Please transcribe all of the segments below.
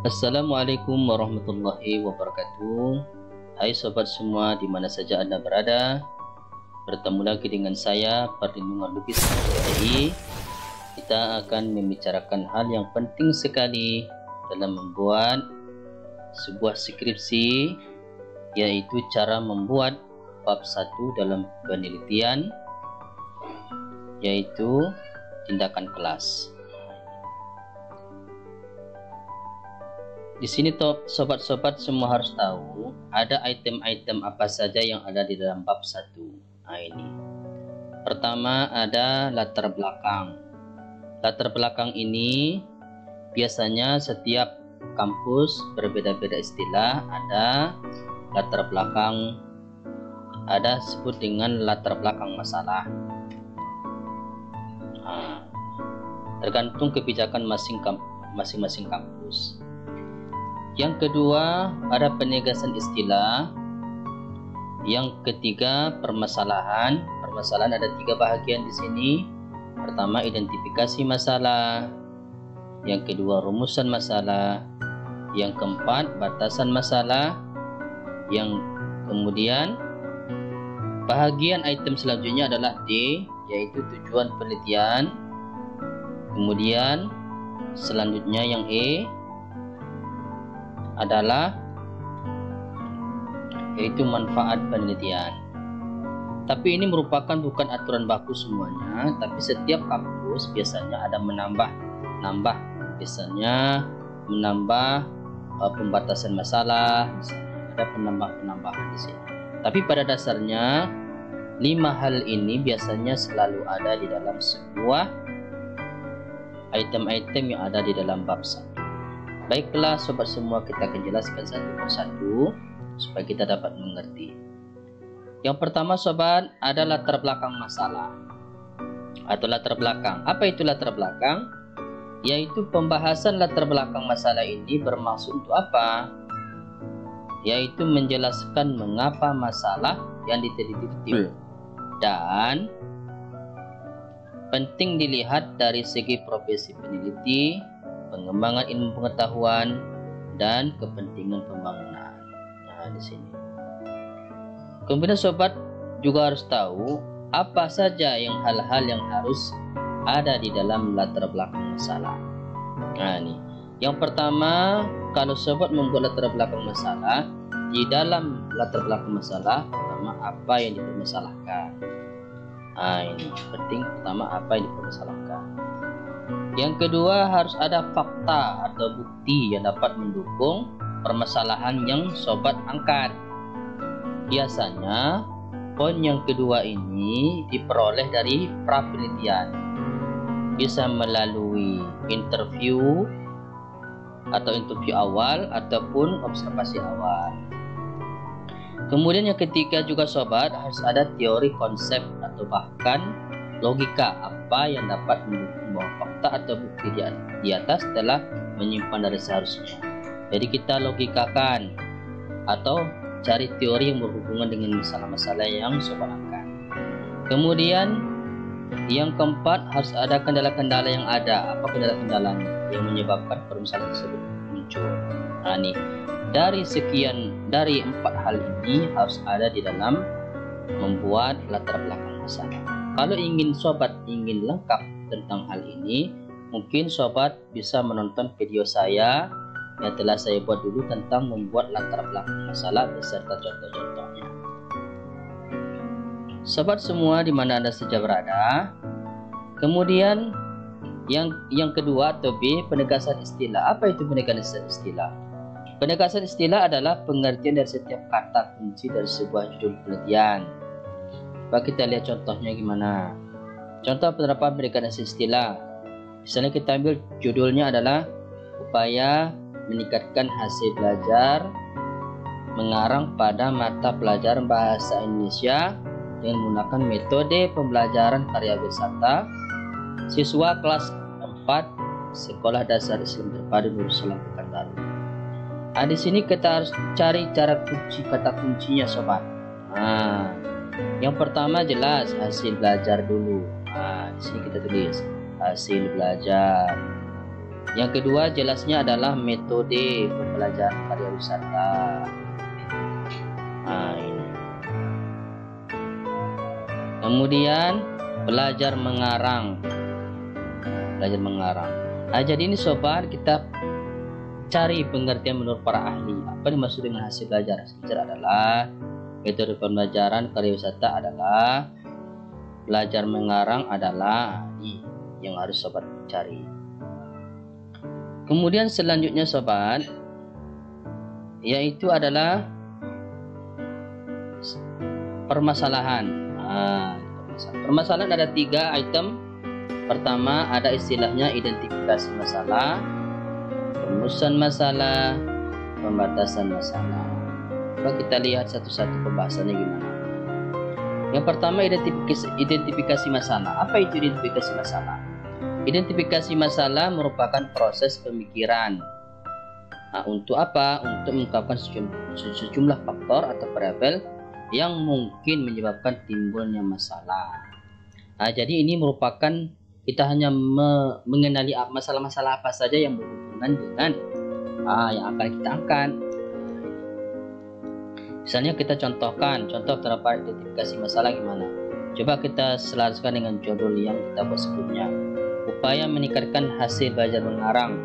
Assalamualaikum warahmatullahi wabarakatuh. Hai sobat semua di mana saja Anda berada. Bertemu lagi dengan saya Perlindungan Lukis Jadi. Kita akan membicarakan hal yang penting sekali dalam membuat sebuah skripsi, yaitu cara membuat bab 1 dalam penelitian, yaitu tindakan kelas. Di sini sobat-sobat semua harus tahu ada item-item apa saja yang ada di dalam bab 1. Nah, ini. Pertama ada latar belakang. Latar belakang ini biasanya setiap kampus berbeda-beda istilah. Ada latar belakang, ada disebut dengan latar belakang masalah. Nah, tergantung kebijakan masing-masing kampus. Yang kedua ada penegasan istilah. Yang ketiga permasalahan. Permasalahan ada 3 bahagian di sini. Pertama identifikasi masalah. Yang kedua rumusan masalah. Yang keempat batasan masalah. Yang kemudian bahagian item selanjutnya adalah D, yaitu tujuan penelitian. Kemudian selanjutnya yang E adalah yaitu manfaat penelitian. Tapi ini merupakan bukan aturan baku semuanya, tapi setiap kampus biasanya ada menambah, biasanya menambah pembatasan masalah, misalnya ada penambahan di sini. Tapi pada dasarnya 5 hal ini biasanya selalu ada di dalam sebuah item-item yang ada di dalam bab 1. Baiklah sobat semua, kita akan jelaskan satu persatu supaya kita dapat mengerti. Yang pertama sobat, ada latar belakang masalah atau latar belakang. Apa itu latar belakang? Yaitu pembahasan latar belakang masalah ini bermaksud untuk apa? Yaitu menjelaskan mengapa masalah yang diteliti timbul. Dan penting dilihat dari segi profesi peneliti, pengembangan ilmu pengetahuan, dan kepentingan pembangunan. Nah, di sini. Kemudian sobat juga harus tahu apa saja yang hal-hal yang harus ada di dalam latar belakang masalah. Nah, ini. Yang pertama, kalau sobat membuat latar belakang masalah, di dalam latar belakang masalah, pertama apa yang dipermasalahkan. Nah, ini penting, pertama apa yang dipermasalahkan. Yang kedua harus ada fakta atau bukti yang dapat mendukung permasalahan yang sobat angkat. Biasanya poin yang kedua ini diperoleh dari pra-penelitian. Bisa melalui interview atau interview awal ataupun observasi awal. Kemudian yang ketiga juga sobat harus ada teori konsep atau bahkan logika apa yang dapat mendukung bahwa fakta atau bukti di atas telah menyimpan dari seharusnya. Jadi kita logikakan atau cari teori yang berhubungan dengan masalah-masalah yang sobat angkat. Kemudian yang keempat harus ada kendala-kendala yang ada. Apa kendala-kendalanya yang menyebabkan permasalahan tersebut muncul? Nah, nih dari 4 hal ini harus ada di dalam membuat latar belakang masalah. Kalau sobat ingin lengkap tentang hal ini, mungkin sobat bisa menonton video saya yang telah saya buat dulu tentang membuat latar belakang masalah beserta contoh-contohnya. Sobat semua di mana Anda saja berada. Kemudian yang kedua atau B, penegasan istilah. Apa itu penegasan istilah? Penegasan istilah adalah pengertian dari setiap kata kunci dari sebuah judul penelitian. Coba kita lihat contohnya gimana. Contoh penerapan penegasan istilah. Misalnya kita ambil judulnya adalah upaya meningkatkan hasil belajar mengarang pada mata pelajaran bahasa Indonesia dengan menggunakan metode pembelajaran karya wisata siswa kelas 4 Sekolah Dasar Islam Terpadu Nurul Salam Pekanbaru. Nah, di sini kita harus cari kata kuncinya sobat. Nah, yang pertama jelas hasil belajar dulu. Nah, di sini kita tulis hasil belajar. Yang kedua jelasnya adalah metode pembelajaran karya wisata. Nah, ini. Kemudian belajar mengarang. Nah, jadi ini sobat, kita cari pengertian menurut para ahli. Apa dimaksud dengan hasil belajar? Hasil belajar adalah metode pembelajaran karya wisata adalah belajar mengarang adalah ini yang harus sobat cari. Kemudian selanjutnya sobat, yaitu adalah permasalahan. Permasalahan ada 3 item. Pertama ada istilahnya identifikasi masalah, rumusan masalah, pembatasan masalah. Coba kita lihat satu-satu pembahasannya gimana. Yang pertama identifikasi masalah. Apa itu identifikasi masalah? Identifikasi masalah merupakan proses pemikiran. Nah, untuk apa? Untuk mengungkapkan sejumlah faktor atau variabel yang mungkin menyebabkan timbulnya masalah. Nah, jadi ini merupakan kita hanya mengenali masalah-masalah apa saja yang berhubungan dengan yang akan kita angkat. Misalnya kita contoh terdapat identifikasi masalah gimana. Coba kita selaraskan dengan judul yang kita buat sebelumnya. Upaya meningkatkan hasil belajar mengarang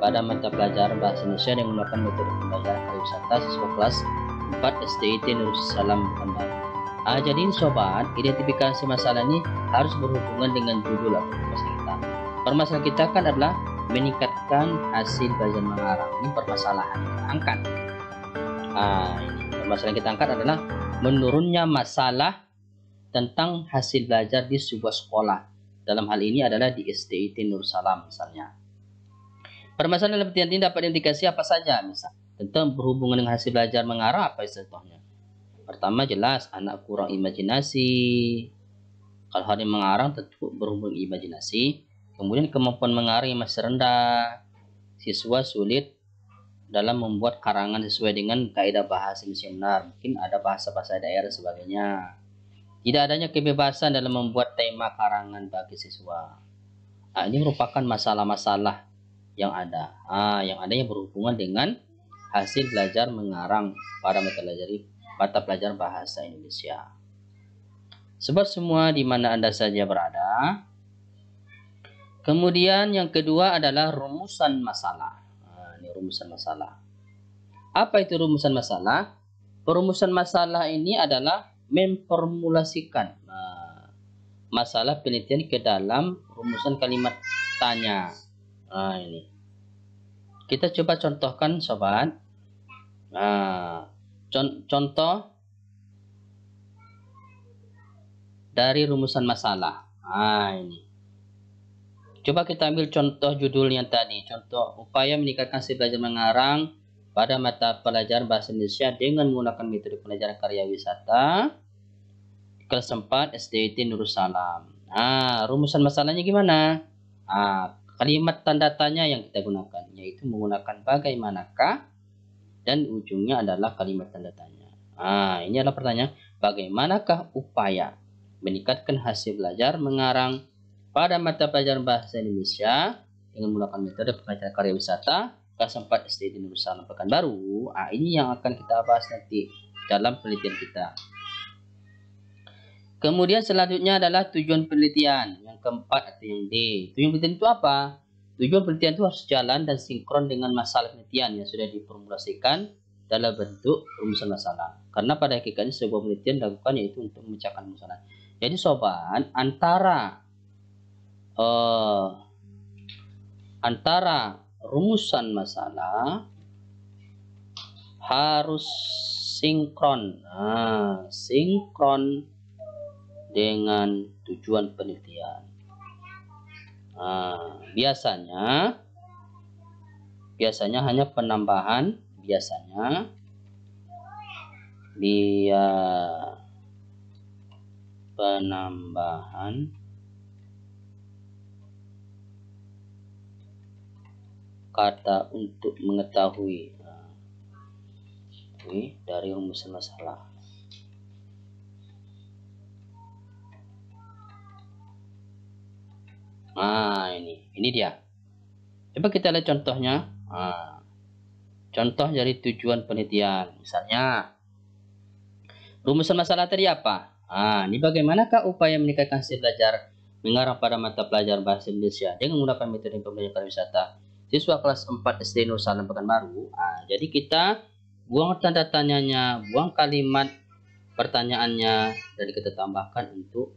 pada mata pelajaran bahasa Indonesia dengan menggunakan metode pembelajaran karya wisata siswa kelas 4 SDIT Nursalam Pekanbaru. Jadi sobat, identifikasi masalah ini harus berhubungan dengan judul atau permasalahan kita. Permasalahan kita kan adalah meningkatkan hasil belajar mengarang. Ini permasalahan yang kita angkat. Ini permasalahan yang kita angkat adalah menurunnya masalah tentang hasil belajar di sebuah sekolah. Dalam hal ini adalah di SDIT Nursalam misalnya. Permasalahan dalam penelitian ini dapat indikasi apa saja, misal tentang berhubungan dengan hasil belajar mengarang. Apa contohnya? Pertama jelas anak kurang imajinasi. Kalau hal yang mengarang tentu berhubungan imajinasi. Kemudian kemampuan mengarang yang masih rendah. Siswa sulit dalam membuat karangan sesuai dengan kaidah bahasa Indonesia yang benar. Mungkin ada bahasa-bahasa daerah dan sebagainya. Tidak adanya kebebasan dalam membuat tema karangan bagi siswa. Ini merupakan masalah-masalah yang ada. Yang adanya berhubungan dengan hasil belajar mengarang pada mata pelajaran bahasa Indonesia. Sebab semua di mana Anda saja berada. Kemudian yang kedua adalah rumusan masalah. Ini rumusan masalah. Apa itu rumusan masalah? Perumusan masalah ini adalah memformulasikan masalah penelitian ke dalam rumusan kalimat tanya. Ini kita coba contohkan sobat. Contoh dari rumusan masalah. Ini coba kita ambil contoh judul yang tadi. Contoh upaya meningkatkan hasil belajar mengarang pada mata pelajaran bahasa Indonesia dengan menggunakan metode pelajaran karya wisata kelas 4 SDIT Nursalam. Rumusan masalahnya gimana? Kalimat tanda tanya yang kita gunakan, yaitu menggunakan bagaimanakah dan ujungnya adalah kalimat tanda tanya. Ini adalah pertanyaan, bagaimanakah upaya meningkatkan hasil belajar mengarang pada mata pelajaran bahasa Indonesia dengan menggunakan metode pelajaran karya wisata kelas 4 SDIT Nursalam Pekanbaru. Ini yang akan kita bahas nanti dalam penelitian kita. Kemudian selanjutnya adalah tujuan penelitian. Yang keempat atau yang D. Tujuan penelitian itu apa? Tujuan penelitian itu harus jalan dan sinkron dengan masalah penelitian yang sudah diformulasikan dalam bentuk rumusan masalah. Karena pada hakikatnya sebuah penelitian dilakukan yaitu untuk memecahkan masalah. Jadi sobat, antara rumusan masalah harus sinkron. Sinkron dengan tujuan penelitian. Biasanya hanya penambahan, kata untuk mengetahui dari rumusan masalah. Ini dia. Coba kita lihat contohnya. Contoh dari tujuan penelitian. Misalnya, rumusan masalah tadi apa? Ini bagaimanakah upaya meningkatkan hasil belajar mengarah pada mata pelajaran bahasa Indonesia dengan menggunakan metode pembelajaran pariwisata siswa kelas 4 SD Nur Salam Pekanbaru. Jadi kita buang tanda tanyanya, buang kalimat pertanyaannya, dan kita tambahkan untuk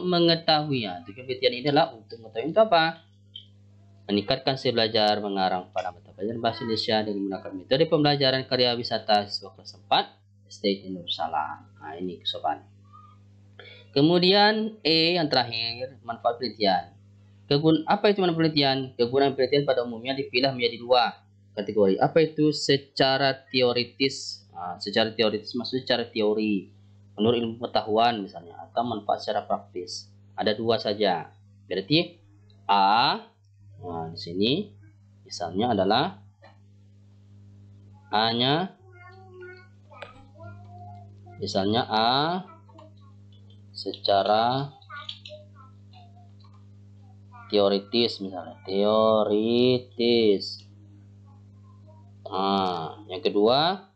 mengetahui. Tujuan penelitian ini adalah untuk mengetahui itu apa? Meningkatkan hasil belajar mengarah pada mata pelajaran bahasa Indonesia dengan menggunakan metode pembelajaran karya wisata siswa kelas 4 SD Nur Salam. Ini sobat. Kemudian yang terakhir, manfaat penelitian. Apa itu manfaat penelitian? Kegunaan penelitian pada umumnya dipilah menjadi dua kategori. Apa itu? Secara teoritis. Secara teoritis maksudnya secara teori, menurut ilmu pengetahuan misalnya, atau manfaat secara praktis. Ada dua saja. Berarti di sini misalnya adalah misalnya A secara teoritis, misalnya teoritis. Yang kedua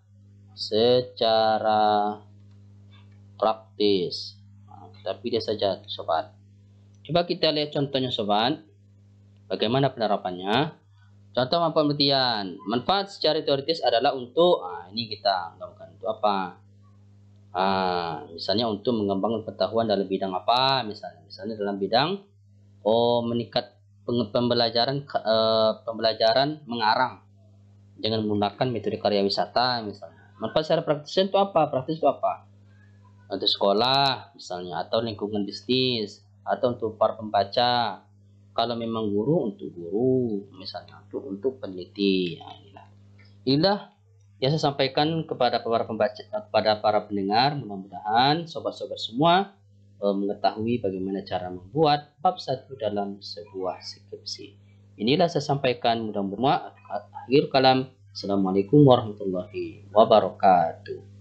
secara praktis. Tapi dia saja sobat. Coba kita lihat contohnya sobat. Bagaimana penerapannya? Contoh manfaat penelitian. Manfaat secara teoritis adalah untuk ini kita anggapkan untuk apa? Misalnya untuk mengembangkan pengetahuan dalam bidang apa? Misalnya dalam bidang meningkat pembelajaran mengarang dengan menggunakan metode karya wisata misalnya. Manfaat secara praktis itu apa? Praktis itu apa? Untuk sekolah misalnya, atau lingkungan bisnis, atau untuk para pembaca. Kalau memang guru, untuk guru misalnya, untuk peneliti. Inilah yang saya sampaikan kepada para pembaca, kepada para pendengar. Mudah-mudahan sobat-sobat semua mengetahui bagaimana cara membuat bab 1 dalam sebuah skripsi. Inilah saya sampaikan, mudah-mudahan. Akhir kalam. Assalamualaikum warahmatullahi wabarakatuh.